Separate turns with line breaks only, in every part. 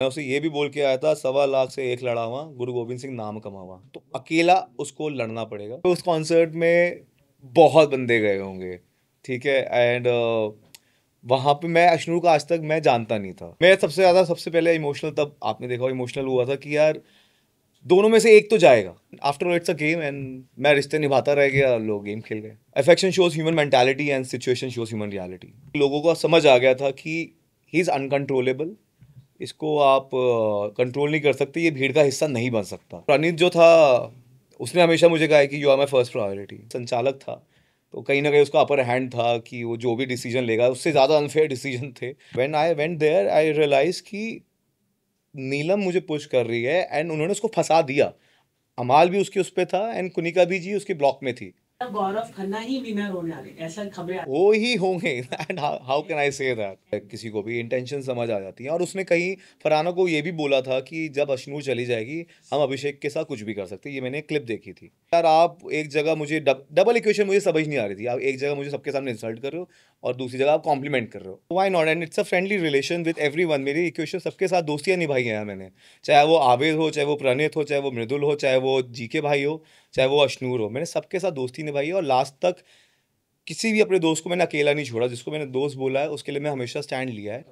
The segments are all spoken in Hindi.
मैं उसे ये भी बोल के आया था, 1.25 लाख से एक लड़ा हुआ, गुरु गोविंद सिंह नाम कमावा। तो अकेला उसको लड़ना पड़ेगा। तो उस कॉन्सर्ट में बहुत बंदे गए होंगे, ठीक है। एंड वहाँ पे मैं अश्नूर को आज तक मैं जानता नहीं था। मैं सबसे पहले इमोशनल तब आपने देखा इमोशनल हुआ था कि यार दोनों में से एक तो जाएगा। After all it's a game and मैं रिश्ते निभाता रह गया, लोग गेम खेल गए। Affection shows human mentality and situation shows human reality. लोगों को समझ आ गया था कि ही इज़ अनकंट्रोलेबल, इसको आप कंट्रोल नहीं कर सकते, ये भीड़ का हिस्सा नहीं बन सकता। प्रणीत जो था उसने हमेशा मुझे कहा है कि you are my first priority. संचालक था तो कहीं ना कहीं उसका अपर हैंड था कि वो जो भी डिसीजन लेगा उससे ज़्यादा अनफेयर डिसीजन थे। When I went there I realise कि नीलम मुझे पुश कर रही है एंड उन्होंने उसको फंसा दिया। अमाल भी उसके उस पे था एंड कुनिका भी जी उसके ब्लॉक में थी।
गौरव खन्ना ही विनर होने वाले, ऐसा खबरें
वो ही होंगे and how can I say that. किसी को भी इंटेंशन समझ आ जाती है। और उसने कहीं फरहाना को ये भी बोला था कि जब अश्नूर चली जाएगी हम अभिषेक के साथ कुछ भी कर सकते हैं। ये मैंने क्लिप देखी थी। यार आप एक जगह मुझे डबल इक्वेशन मुझे समझ नहीं आ रही थी। आप एक जगह मुझे सबके सामने इंसल्ट कर रहे हो और दूसरी जगह आप कॉम्प्लीमेंट कर रहे हो। Why not, and it's a friendly relation with everyone. मेरी इक्वेशन सबके साथ दोस्तियां निभाई हैं यार मैंने। चाहे वो आबिद हो, चाहे वो प्रणीत हो, चाहे वो मृदुल हो, चाहे वो जीके भाई हो, चाहे वो अश्नूर हो, मैंने सबके साथ दोस्ती निभाई है। और लास्ट तक किसी भी अपने दोस्त को मैंने अकेला नहीं छोड़ा। जिसको मैंने दोस्त बोला है उसके लिए मैं हमेशा स्टैंड लिया है।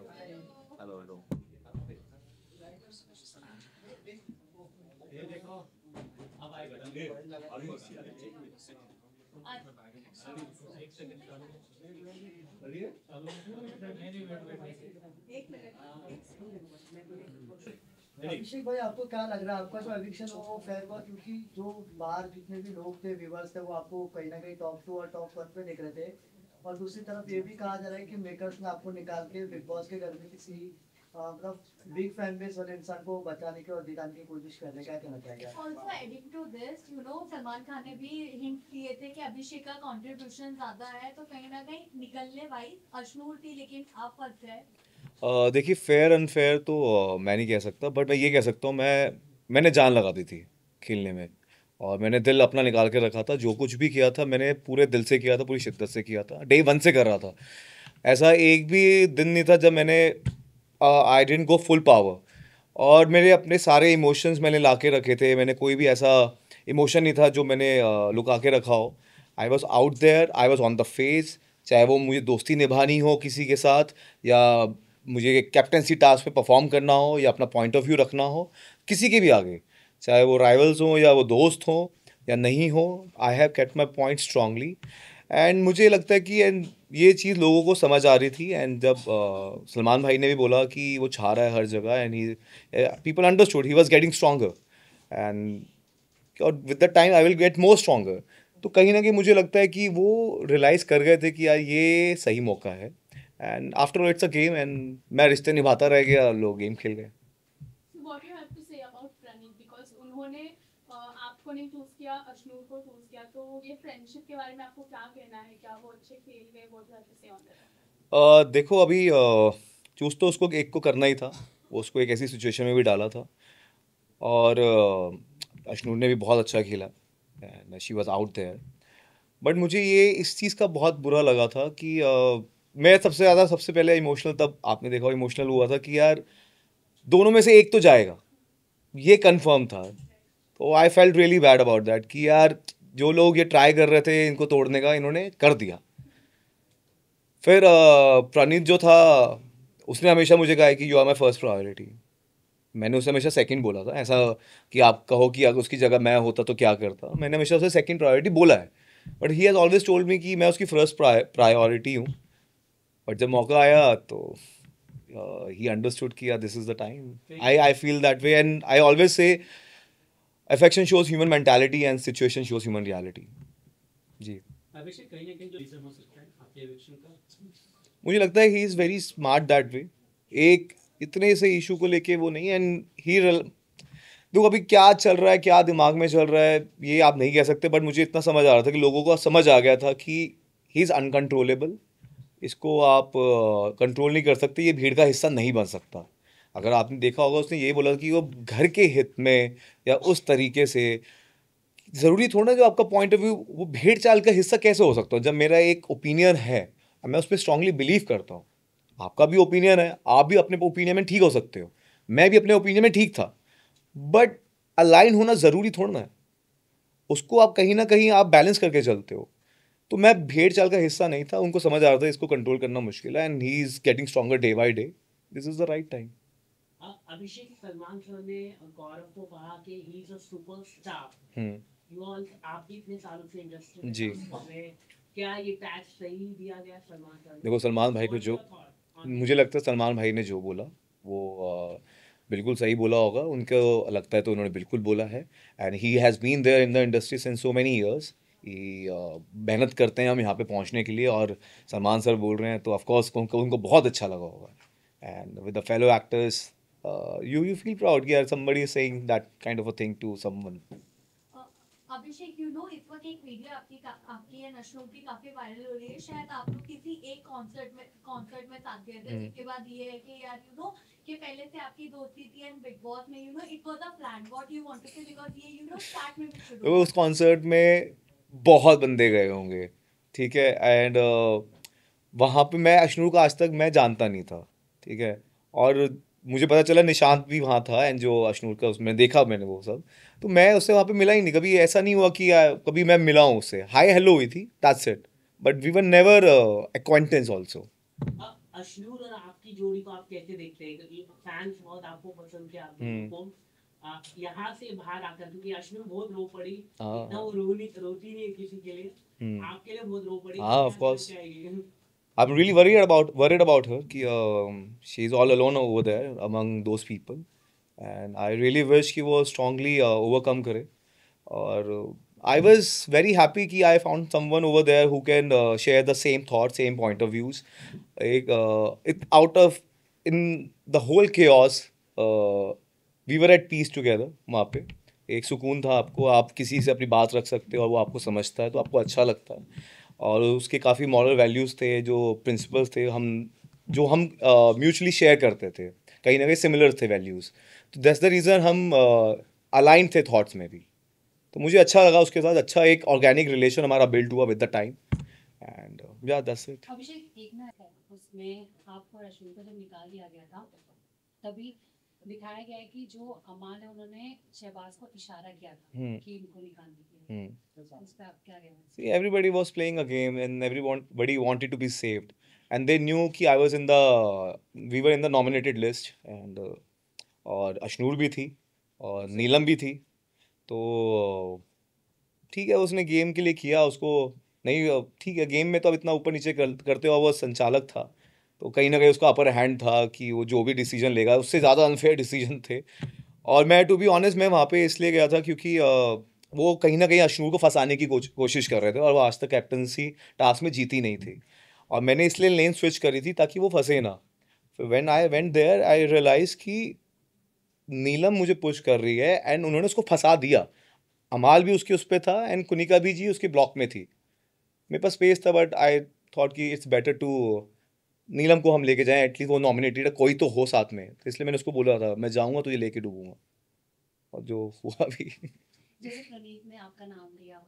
अभिषेक भाई, आपको क्या लग रहा है, आपका जो एविक्शन हो वो फेयर हुआ? क्योंकि जो बाहर जितने भी लोग थे, व्यूवर्स थे, वो आपको कहीं ना कहीं टॉप 2 और टॉप 1 पे देख रहे थे। और दूसरी तरफ ये भी कहा जा रहा है कि मेकर्स ने आपको निकाल के बिग बॉस के घर में किसी मतलब बिग फैन बेस वाले इंसान को बचाने की और दिखाने की कोशिश कर रहे हैं। क्या कहना चाहेंगे?
Also adding to this, Salman Khan ने भी हिंट दिए थे कि अभिषेक का कंट्रीब्यूशन ज्यादा है, तो कहीं ना कहीं निकलने वाइज अश्नूर थी, लेकिन आप फंस गए।
देखिए फेयर अनफेयर तो मैं नहीं कह सकता, बट मैं ये कह सकता हूँ मैंने जान लगा दी थी खेलने में। और मैंने दिल अपना निकाल के रखा था। जो कुछ भी किया था मैंने पूरे दिल से किया था, पूरी शिद्दत से किया था, डे वन से कर रहा था। ऐसा एक भी दिन नहीं था जब मैंने आई डेंट गो फुल पावर। और मेरे अपने सारे इमोशंस मैंने ला के रखे थे। मैंने कोई भी ऐसा इमोशन नहीं था जो मैंने लुका के रखा हो। I was out there, I was on the face. चाहे वो मुझे दोस्ती निभानी हो किसी के साथ, या मुझे कैप्टनसी टास्क पे परफॉर्म करना हो, या अपना पॉइंट ऑफ व्यू रखना हो किसी के भी आगे, चाहे वो राइवल्स हों या वो दोस्त हों या नहीं हो, I have kept my point strongly. And मुझे लगता है कि एंड ये चीज़ लोगों को समझ आ रही थी। एंड जब सलमान भाई ने भी बोला कि वो छा रहा है हर जगह, and he people understood he was getting stronger, and और with the time I will get more stronger. तो कहीं ना कहीं मुझे लगता है कि वो रियलाइज़ कर गए थे कि यार ये सही मौका है। And after all it's a game and मैं रिश्ते निभाता रह गया, लोग गेम खेल गए।
What you have to say about Pranit, because उन्होंने आपको नहीं चूज किया, अश्नूर को चूज किया, तो ये फ्रेंडशिप के बारे में आपको क्या कहना है? क्या वो अच्छे खेल गए? What you have to say on that?
देखो अभी चूज़ तो उसको एक को करना ही था। वो उसको एक ऐसी सिचुएशन में भी डाला था। और अश्नूर ने भी बहुत अच्छा खेला and she was out there. But मुझे ये इस चीज़ का बहुत बुरा लगा था कि मैं सबसे पहले इमोशनल तब आपने देखा इमोशनल हुआ था कि यार दोनों में से एक तो जाएगा, ये कंफर्म था। तो I felt really bad about that कि यार जो लोग ये ट्राई कर रहे थे इनको तोड़ने का, इन्होंने कर दिया। फिर प्रणीत जो था उसने हमेशा मुझे कहा है कि you are my first priority. मैंने उसे हमेशा सेकंड बोला था। ऐसा कि आप कहो कि अगर उसकी जगह मैं होता तो क्या करता, मैंने हमेशा उसे सेकंड प्रायोरिटी बोला है। But he has always told me कि मैं उसकी फर्स्ट प्रायोरिटी हूँ। बट जब मौका आया तो ही अंडरस्टूड किया this is the time. I feel that way and I always say affection shows human mentality and situation shows human reality. जी
अभिषेक, कहीं ना कहीं जो रीजन हो सकता है आपके एविक्शन का?
मुझे लगता है he is very smart that way. एक इतने से इशू को लेके वो नहीं, एंड ही देखो अभी क्या चल रहा है, क्या दिमाग में चल रहा है ये आप नहीं कह सकते। बट मुझे इतना समझ आ रहा था कि लोगों को समझ आ गया था कि ही इज़ अनकंट्रोलेबल, इसको आप कंट्रोल नहीं कर सकते, ये भीड़ का हिस्सा नहीं बन सकता। अगर आपने देखा होगा उसने ये बोला कि वो घर के हित में या उस तरीके से, ज़रूरी थोड़ा ना जो आपका पॉइंट ऑफ व्यू वो भेड़ चाल का हिस्सा कैसे हो सकता हो। जब मेरा एक ओपिनियन है, मैं उस पर स्ट्रांगली बिलीव करता हूँ। आपका भी ओपिनियन है, आप भी अपने ओपिनियन में ठीक हो सकते हो, मैं भी अपने ओपिनियन में ठीक था, बट अलाइन होना ज़रूरी थोड़ा ना है। उसको आप कहीं ना कहीं आप बैलेंस करके चलते हो। तो मैं भेड़ चाल का हिस्सा नहीं था, उनको समझ आ रहा था इसको कंट्रोल करना मुश्किल है, and he is getting stronger day by day. This is the right time.
Abhishek, Salman sir ने गौरव को कहा कि he is a superstar.
Hmm.
You all, आप भी इतने सालों से इंडस्ट्री में
जी।
काम कर रहे हैं, क्या ये टैग सही दिया गया सलमान सर ने?
देखो, सलमान भाई को
What's
जो,
your thought on
मुझे लगता है सलमान भाई ने जो बोला वो बिल्कुल सही बोला होगा। उनको लगता है तो उन्होंने बिल्कुल बोला है, and he has been there in the industry since so many years. He मेहनत करते हैं हम यहाँ पे पहुँचने के लिए, और सलमान सर बोल रहे हैं तो ऑफकोर्स उनको बहुत अच्छा लगा होगा। And with the fellow actors, you feel proud कि यार somebody is saying that kind of a thing to someone.
Abhishek, you know इस वक्त एक वीडियो आपकी या नशरों की काफी वायरल हो रही है। शायद आप लोग किसी एक कॉन्सर्ट में साथ गए थे, जिसके बाद ये है कि यार यू नो कि पहले से आपकी दोस्ती थी एंड बिग बॉस में you know it was a plan what you wanted to, because ये यू नो स्टार्ट में भी शुरू
तो उस कॉन्सर्ट में बहुत बंदे गए होंगे, ठीक है, एंड वहाँ पे मैं अशनूर को आज तक मैं जानता नहीं था, ठीक है, और मुझे पता चला निशांत भी वहाँ था, एंड जो अशनूर का उसमें देखा मैंने वो सब, तो मैं उससे वहाँ पे मिला ही नहीं कभी। ऐसा नहीं हुआ कि कभी मैं मिला हूँ उससे, हाय हेलो हुई थी, that's it, but we were never acquaintance also.
Ashnoor और आपकी जोड़ी को आप कैसे देखते हैं? क्योंकि फैंस बहुत आपको पसंद थे, आप दोनों को। यहाँ से बाहर आकर, क्योंकि अश्नूर बहुत रो पड़ी, इतना वो रोती नहीं है किसी के लिए, आपके लिए बहुत रो पड़ी।
हाँ,
क्या
of course.
कहना चाहेंगे?
I'm really worried about her कि she's all alone over there among those people, and I really wish कि वो strongly overcome करे। और I was very happy कि I found someone over there who can share the same thoughts, same point of views। एक out of in the whole chaos, we were at peace together वहाँ पे। एक सुकून था, आपको आप किसी से अपनी बात रख सकते हो और वो आपको समझता है तो आपको अच्छा लगता है। और उसके काफ़ी मॉरल वैल्यूज़ थे, जो प्रिंसिपल्स थे, हम म्यूचुअली शेयर करते थे, कहीं ना कहीं सिमिलर थे वैल्यूज़। तो दैट्स द रीज़न हम अलाइन थे थॉट्स में भी। तो मुझे अच्छा लगा उसके साथ, अच्छा एक ऑर्गेनिक रिलेशन हमारा बिल्ड हुआ विद द टाइम, एंड या दैट्स इट।
अभिषेक, एक ना है उसमें आप और अश्विन को जब निकाल दिया गया था, तभी दिखाया गया है कि जो अमान है उन्होंने शहबाज को इशारा किया था कि इनको निकाल दीजिए। उस पर आप क्या कहना चाहिए?
See, everybody was playing a game and everybody wanted to be saved, and they knew कि we were in the nominated list, and और अशनूर भी थी और नीलम भी थी। तो ठीक है, उसने गेम के लिए किया, उसको नहीं, ठीक है, गेम में तो अब इतना ऊपर नीचे करते हुआ वो संचालक था, तो कहीं ना कहीं उसका अपर हैंड था कि वो जो भी डिसीजन लेगा, उससे ज़्यादा अनफेयर डिसीजन थे। और मैं टू बी ऑनेस्ट मैं वहाँ पे इसलिए गया था क्योंकि वो कहीं ना कहीं अशनूर को फंसाने की कोशिश कर रहे थे, और वो आज तक कैप्टनसी टास्क में जीती नहीं थी, और मैंने इसलिए लेन स्विच करी थी ताकि वो फंसे ना। When I went there I realise कि नीलम मुझे पुश कर रही है, एंड उन्होंने उसको फंसा दिया। अमाल भी उसके उस पे था, एंड कुनिका भी जी उसके ब्लॉक में थी। मेरे पास स्पेस था, बट आई थॉट कि इट्स बेटर टू नीलम को हम लेके जाएं, एटलीस्ट वो नॉमिनेटेड है, कोई तो हो साथ में। तो इसलिए मैंने उसको बोला था मैं जाऊंगा तो ये लेके डूबूंगा, और जो हुआ भी।
जैसे प्रणीत ने आपका नाम लिया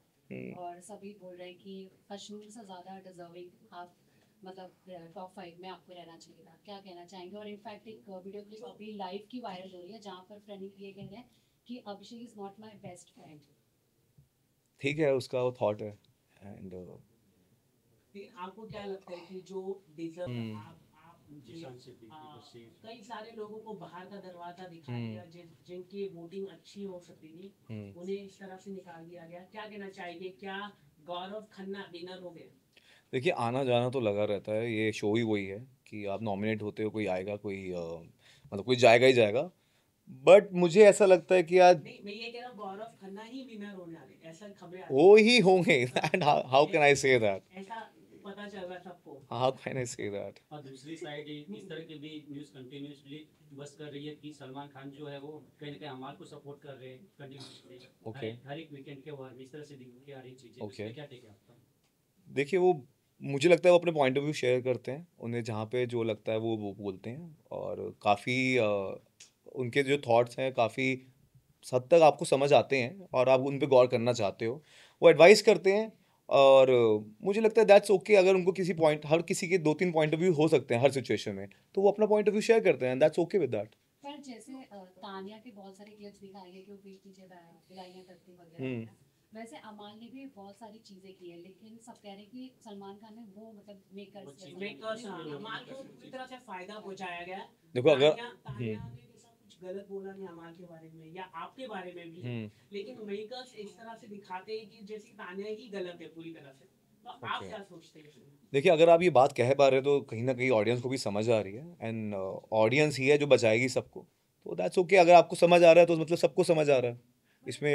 और सभी बोल रहे हैं कि अश्नूर से ज़्यादा डिजर्विंग आप, मतलब टॉप 5 में आपको रहना चाहिए था, क्या कहना चाहेंगे? और इनफैक्ट एक वीडियो क्लिप अभी लाइव की वायरल हो रही है जहाँ पर प्रणीत ये कह रहे हैं कि Abhishek is not my best friend.
ठीक है, उसका वो थॉट है, एंड
फिर आपको क्या लगता है कि जो डिजर्व आप कई सारे लोगों को बाहर का दरवाजा दिखा दिया, जिनकी वोटिंग अच्छी हो सकती थी, उन्हें इस तरह से निकाल दिया गया। क्या कहना चाहेंगे, क्या गौरव खन्ना विनर हो गए?
देखिए, आना जाना तो लगा रहता है, ये शो ही वही है कि आप नॉमिनेट होते हो, कोई आएगा, कोई मतलब कोई जाएगा ही जाएगा। बट मुझे ऐसा लगता है कि आज
नहीं, मैं ये कह रहा हूँ गौरव खन्ना ही विनर होने वाले, ऐसा खबरें आ
वो ही होंगे, and how can I say that,
ऐसा पता चल रहा है सबको।
How can I say that.
और दूसरी साइड इस तरह की भी न्यूज़ कंटिन्यूसली बस कर रही है कि सलमान खान जो है वो कहीं ना कहीं अमाल को सपोर्ट कर रहे हैं कंटिन्यूसली।
Okay.
हर एक वीकेंड के बाद इस तरह से दिख के आ रही चीजें।
Okay.
उसमें क्या टेक है आपका?
देखिए, वो मुझे लगता है वो अपने पॉइंट ऑफ व्यू शेयर करते हैं, उन्हें जहाँ पे जो लगता है वो बोलते हैं, और काफ़ी उनके जो थॉट्स हैं काफ़ी हद तक आपको समझ आते हैं, और आप उन पे गौर करना चाहते हो, वो एडवाइस करते हैं। और मुझे लगता है दैट्स ओके, अगर उनको किसी पॉइंट, हर किसी के 2-3 पॉइंट ऑफ व्यू हो सकते हैं हर सिचुएशन में, तो वो अपना पॉइंट ऑफ व्यू शेयर करते हैं, दैट्स ओके विद दैट।
पर जैसे तानिया के बहुत सारे क्लिप्स दिखाए गए कि वो पीठ पीछे बिलाइयां करती वगैरह
हम्म
वगैरह। वैसे अमाल ने भी बहुत सारी चीजें की है, लेकिन सब कह रहे हैं कि सलमान खान ने वो मतलब मेकर्स
मेकर्स अमाल को पूरी तरह से फायदा पहुंचाया गया है।
देखो अगर
तानिया ने ऐसा कुछ गलत बोला नहीं अमाल के बारे में या आपके बारे में भी, लेकिन मेकर्स इस तरह से दिखाते हैं कि जैसे तानिया ही गलत है पूरी तरह से। तो आप क्या सोचते हैं?
देखिए, अगर आप ये बात कह पा रहे हो तो कहीं ना कहीं ऑडियंस को भी समझ आ रही है, एंड ऑडियंस ही है जो बचाएगी सबको, तो दैट्स ओके। अगर आपको समझ आ रहा है तो मतलब सबको समझ आ रहा है इसमें।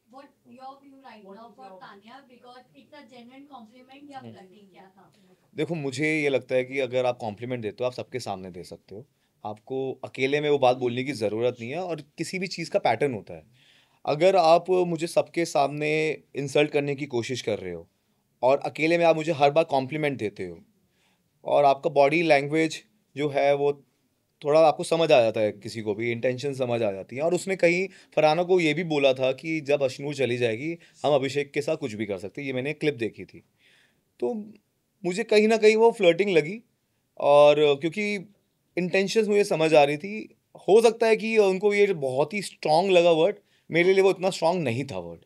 What your view right now for Tanya because it's a genuine compliment या flirting क्या था?
देखो, मुझे ये लगता है कि अगर आप कॉम्प्लीमेंट देते हो आप सबके सामने दे सकते हो, आपको अकेले में वो बात बोलने की ज़रूरत नहीं है, और किसी भी चीज़ का पैटर्न होता है। अगर आप मुझे सबके सामने इंसल्ट करने की कोशिश कर रहे हो और अकेले में आप मुझे हर बार कॉम्प्लीमेंट देते हो, और आपका बॉडी लैंग्वेज जो है वो थोड़ा आपको समझ आ जाता है, किसी को भी इंटेंशन समझ आ जाती है। और उसने कहीं फरहाना को ये भी बोला था कि जब अश्नूर चली जाएगी हम अभिषेक के साथ कुछ भी कर सकते हैं, ये मैंने क्लिप देखी थी। तो मुझे कहीं ना कहीं वो फ्लर्टिंग लगी, और क्योंकि इंटेंशंस मुझे समझ आ रही थी। हो सकता है कि उनको ये बहुत ही स्ट्रांग लगा वर्ड, मेरे लिए वो इतना स्ट्रांग नहीं था वर्ड।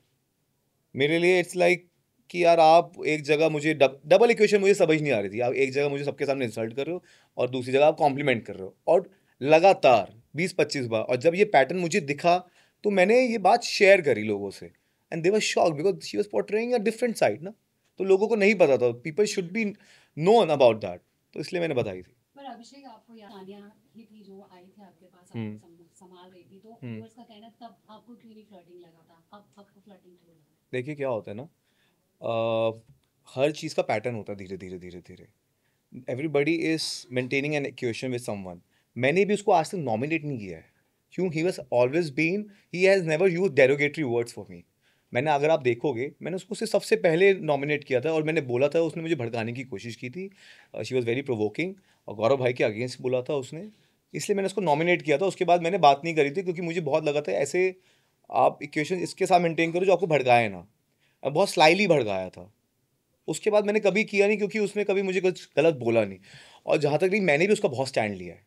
मेरे लिए इट्स लाइक कि यार आप एक जगह मुझे डबल इक्वेशन मुझे समझ नहीं आ रही थी। आप एक जगह मुझे सबके सामने इंसल्ट कर रहे हो और दूसरी जगह आप कॉम्प्लीमेंट कर रहे हो, और लगातार 20-25 बार। और जब ये पैटर्न मुझे दिखा तो मैंने ये बात शेयर करी लोगों से, and they were shocked because she was portraying a different side ना। तो लोगों को नहीं पता था, people should be known about that, तो इसलिए मैंने बताई थी।
पर अभिषेक आपको याद तानिया ही थी जो आई थी आपके पास,
हम्म।
आपको संभाल रही थी, तो
हम्म।
व्यूअर्स का कहना है तब आपको क्यों नहीं फ्लर्टिंग लगा था, अब आपको फ्लर्टिंग क्यों लगा?
देखिए क्या होता है ना, हर चीज़ का पैटर्न होता है, धीरे धीरे धीरे धीरे everybody is maintaining an equation with someone. मैंने भी उसको आज तक नॉमिनेट नहीं किया है, क्यों? He was always been, he has never use derogatory words for me. मैंने, अगर आप देखोगे, मैंने उसको सिर्फ सबसे पहले नॉमिनेट किया था, और मैंने बोला था, उसने मुझे भड़काने की कोशिश की थी, शी वॉज वेरी प्रोवोकिंग, और गौरव भाई के अगेंस्ट बोला था उसने, इसलिए मैंने उसको नॉमिनेट किया था। उसके बाद मैंने बात नहीं करी थी, क्योंकि मुझे बहुत लगा था ऐसे आप इक्वेशन इसके साथ मेंटेन करो जो आपको भड़काए ना। बहुत स्लाइली भड़काया था। उसके बाद मैंने कभी किया नहीं, क्योंकि उसने कभी मुझे कुछ गलत बोला नहीं। और जहाँ तक नहीं, मैंने भी उसका बहुत स्टैंड लिया है।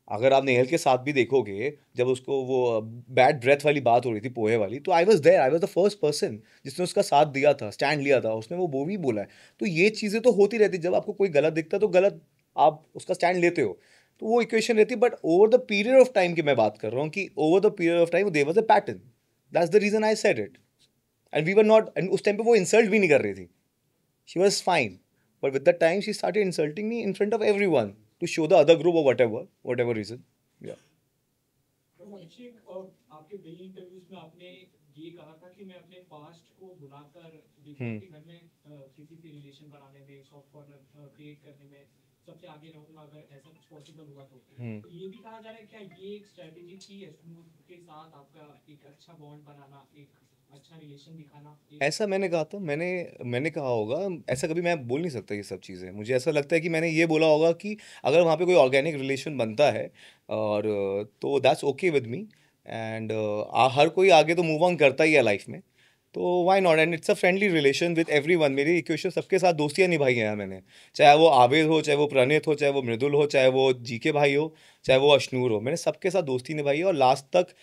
अगर आप नेहल के साथ भी देखोगे, जब उसको वो बैड ब्रेथ वाली बात हो रही थी, पोहे वाली, तो I was there, I was the first person जिसने उसका साथ दिया था, स्टैंड लिया था। उसने वो भी बोला है। तो ये चीज़ें तो होती रहती, जब आपको कोई गलत दिखता है तो गलत आप उसका स्टैंड लेते हो, तो वो इक्वेशन रहती है। But over the period of time की मैं बात कर रहा हूँ, कि over the period of time there was a pattern, that's the reason I said it. And we were not, and उस टाइम पे वो इंसल्ट भी नहीं कर रही थी, she was fine, but with the time she started insulting me in front of everyone to show the other group or whatever reason. Yeah.
अभिषेक, आपके कई इंटरव्यूज में आपने ये कहा था कि मैं अपने पास्ट को भुलाकर के घर में किसी से रिलेशन बनाने में, सॉफ्ट कॉर्नर क्रिएट करने में सबसे आगे रहूंगा अगर ऐसा कुछ पॉसिबल हुआ तो। तो ये भी कहा जा रहा है क्या ये एक स्ट्रेटेजी थी अश्नूर के साथ आपका एक अच्छा बॉन्ड बनाना, एक अच्छा रिलेशन दिखाना?
ऐसा मैंने कहा था, मैंने कहा होगा, ऐसा कभी मैं बोल नहीं सकता ये सब चीज़ें। मुझे ऐसा लगता है कि मैंने ये बोला होगा कि अगर वहाँ पे कोई ऑर्गेनिक रिलेशन बनता है, और तो that's okay with me, and हर कोई आगे तो मूव ऑन करता ही है लाइफ में, तो why not, and it's a friendly relation with everyone. मेरी इक्वेशन सबके साथ दोस्तियाँ निभाई हैं मैंने, चाहे वो आबिद हो, चाहे वो प्रणीत हो, चाहे वो मृदुल हो, चाहे वो जीके भाई हो, चाहे वो अश्नूर हो, मैंने सबके साथ दोस्ती निभाई है। और लास्ट तक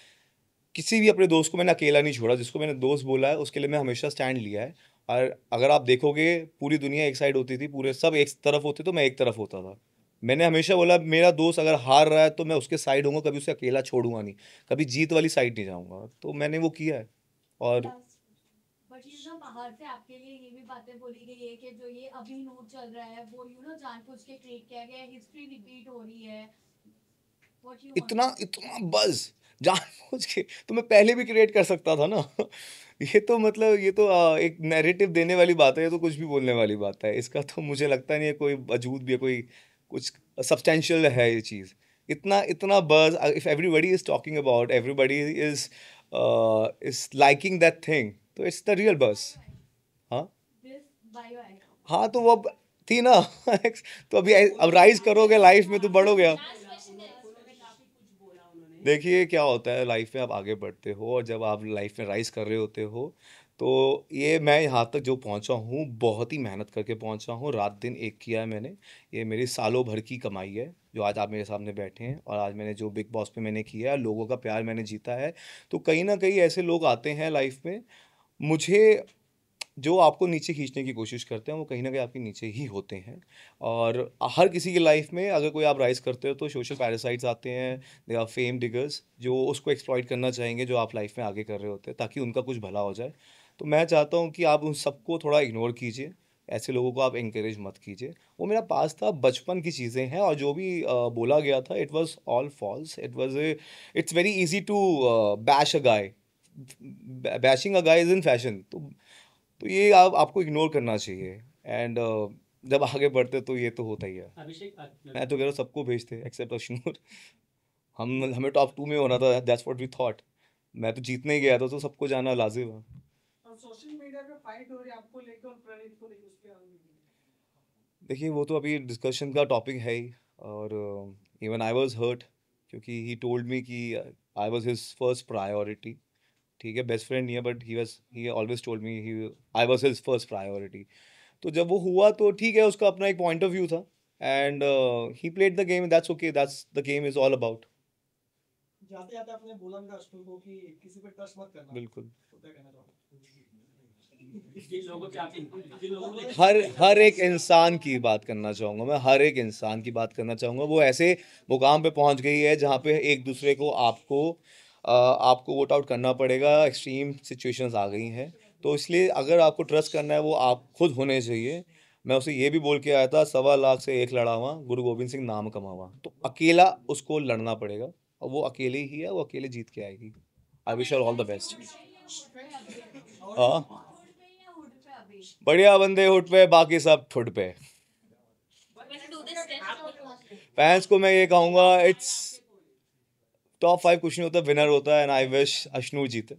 किसी भी अपने दोस्त को मैंने अकेला नहीं छोड़ा। जिसको मैंने दोस्त बोला है उसके लिए मैं हमेशा स्टैंड लिया है। और अगर आप देखोगे, पूरी दुनिया एक साइड होती थी, पूरे सब एक तरफ होते तो मैं एक तरफ होता था। मैंने हमेशा बोला मेरा दोस्त अगर हार रहा है तो मैं उसके साइड होऊंगा, कभी उसे अकेला छोड़ूंगा नहीं, कभी जीत वाली साइड नहीं जाऊंगा। तो मैंने वो किया है। और
बट यू नो बाहर से आपके लिए ये भी बातें बोली गई है कि जो ये अभी नोट चल रहा है वो यू नो जानबूझ के क्रिएट किया गया है, हिस्ट्री रिपीट हो रही है। What you want?
इतना बज जानबूझ के तो मैं पहले भी क्रिएट कर सकता था ना। ये तो मतलब ये तो एक नैरेटिव देने वाली बात है, ये तो कुछ भी बोलने वाली बात है। इसका तो मुझे लगता नहीं है कोई वजूद भी है, कोई कुछ सब्सटेंशियल है ये चीज़। इतना इतना बज, if everybody is talking about, everybody is liking that thing, तो इट्स द रियल बज। हाँ
This bio ad.
हाँ, तो वो अब थी ना। तो अभी अब राइज करोगे लाइफ में तो बढ़ोगे आप। देखिए क्या होता है लाइफ में, आप आगे बढ़ते हो, और जब आप लाइफ में राइज कर रहे होते हो, तो ये मैं यहाँ तक जो पहुँचा हूँ बहुत ही मेहनत करके पहुँचा हूँ। रात दिन एक किया है मैंने, ये मेरी सालों भर की कमाई है। जो आज आप मेरे सामने बैठे हैं, और आज मैंने जो बिग बॉस पे मैंने किया है, लोगों का प्यार मैंने जीता है। तो कहीं ना कहीं ऐसे लोग आते हैं लाइफ में, मुझे जो आपको नीचे खींचने की कोशिश करते हैं, वो कहीं ना कहीं आपके नीचे ही होते हैं। और हर किसी की लाइफ में अगर कोई आप राइज करते हो तो सोशल पैरासाइट्स आते हैं, दे आर फेम डिगर्स, जो उसको एक्सप्लॉइट करना चाहेंगे जो आप लाइफ में आगे कर रहे होते हैं, ताकि उनका कुछ भला हो जाए। तो मैं चाहता हूँ कि आप उन सबको थोड़ा इग्नोर कीजिए, ऐसे लोगों को आप इंकरेज मत कीजिए। वो मेरा पास था, बचपन की चीज़ें हैं, और जो भी बोला गया था it was all false. It's very easy to bash a guy, bashing a guy is in fashion. तो ये आपको इग्नोर करना चाहिए। एंड जब आगे बढ़ते तो ये तो होता ही है।
अभिषेक
मैं तो कह रहा हूँ सबको भेजते एक्सेप्ट अश्नूर। हमें टॉप 2 में होना था, दैट्स व्हाट वी थॉट। मैं तो जीतने ही गया था, तो सबको जाना लाजिम है।
और सोशल मीडिया पे फाइट हो रही है आपको लेकर और प्रणीत को लेकर, उसके बारे में
देखिए वो तो अभी डिस्कशन का टॉपिक है ही, और इवन आई वाज हर्ट, क्योंकि ही टोल्ड मी कि I was his first priority. ठीक है, बेस्ट फ्रेंड नहीं है, but he always told me I was his first priority. तो जब वो हुआ तो ठीक है, उसका अपना एक पॉइंट ऑफ व्यू था, and he played the game, that's okay, that's the game is all about.
जाते जाते आपने बोला था अश्विन को कि किसी पे ट्रस्ट मत करना।
बिल्कुल।
तो क्या कहना चाहोगे?
जिन लोगों पे आपने जिन लोगों ने
हर एक इंसान की बात करना चाहूँगा मैं, हर एक इंसान की बात करना चाहूँगा। वो ऐसे मुकाम पे पहुँच गई है जहाँ पे एक दूसरे को आपको वोट आउट करना पड़ेगा, एक्सट्रीम सिचुएशंस आ गई हैं। तो इसलिए अगर आपको ट्रस्ट करना है, वो आप खुद होने चाहिए। मैं उसे ये भी बोल के आया था, 1.25 लाख से 1 लड़ावा, गुरु गोबिंद सिंह नाम कमावा। तो अकेला उसको लड़ना पड़ेगा, और वो अकेले ही है, वो अकेले जीत के आएगी। I wish her all the best. हाँ,
हुड पे या हुड पे अभी?
बढ़िया बंदे हुड पे, बाकी सब ठुड पे। फैंस को मैं ये कहूँगा, इट्स टॉप 5 कुछ नहीं होता, विनर होता है, एंड आई विश अश्नू जीते।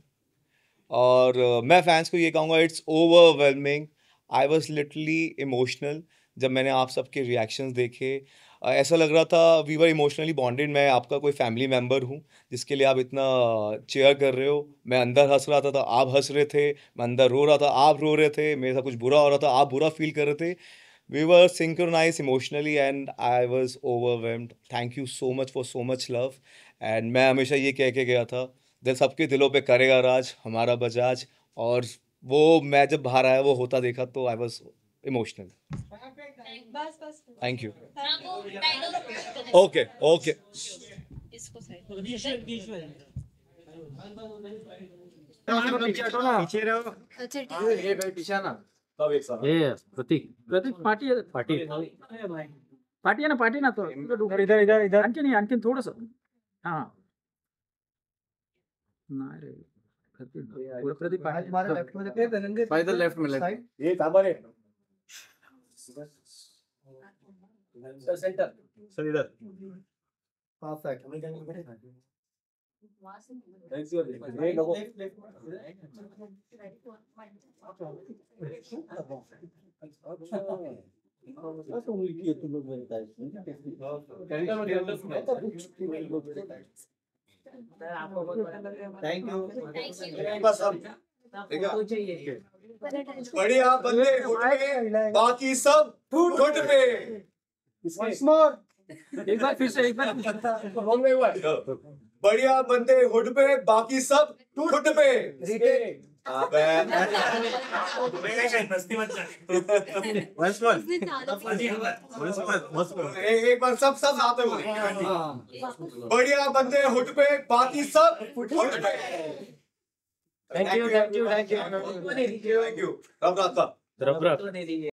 और मैं फैंस को ये कहूँगा, it's overwhelming. I was literally emotional जब मैंने आप सबके रिएक्शंस देखे। ऐसा लग रहा था वी वर इमोशनली बॉन्डेड। मैं आपका कोई फैमिली मेम्बर हूँ जिसके लिए आप इतना चेयर कर रहे हो। मैं अंदर हंस रहा था आप हंस रहे थे, मैं अंदर रो रहा था आप रो रहे थे, मेरे साथ कुछ बुरा हो रहा था आप बुरा फील कर रहे थे। We were synchronized emotionally and I was overwhelmed. Thank you so much for so much love. And मैं हमेशा ये कह के गया था, दिल सबके दिलों पे करेगा राज हमारा बजाज। और वो मैं जब बाहर आया, वो होता देखा, तो आई वॉज इमोशनल।
बस बस
थैंक यू।
हाँ, वो डायलॉग
ओके ओके।
इसको सही
अच्छा ठीक है।
ये प्रतीक प्रतीक पार्टी आहे पार्टी आहे ना तो इधर इधर इधर आणखीन थोडस हा नाही रे प्रतीक पार्टी
हमारे लेफ्ट में देखो, धनंजय
By the left में
साइड।
ये थांबा रे सेंटर सर इधर
परफेक्ट।
ये लोगो
थैंक यू।
बस हम
बढ़िया बंदे हुड पे, बाकी सब ठुड पे।
एक बार फिर से एक बार रॉन्ग में हुआ है
बढ़िया बंदे हुड पे, बाकी सब ठुड पे।
उसने ज्यादा
एक बार सब साथ में बोलेंगे। बढ़िया बंदे हुड पे, बाकी सब ठुड पे।
Thank you
thank you. रब रास्ता।
रब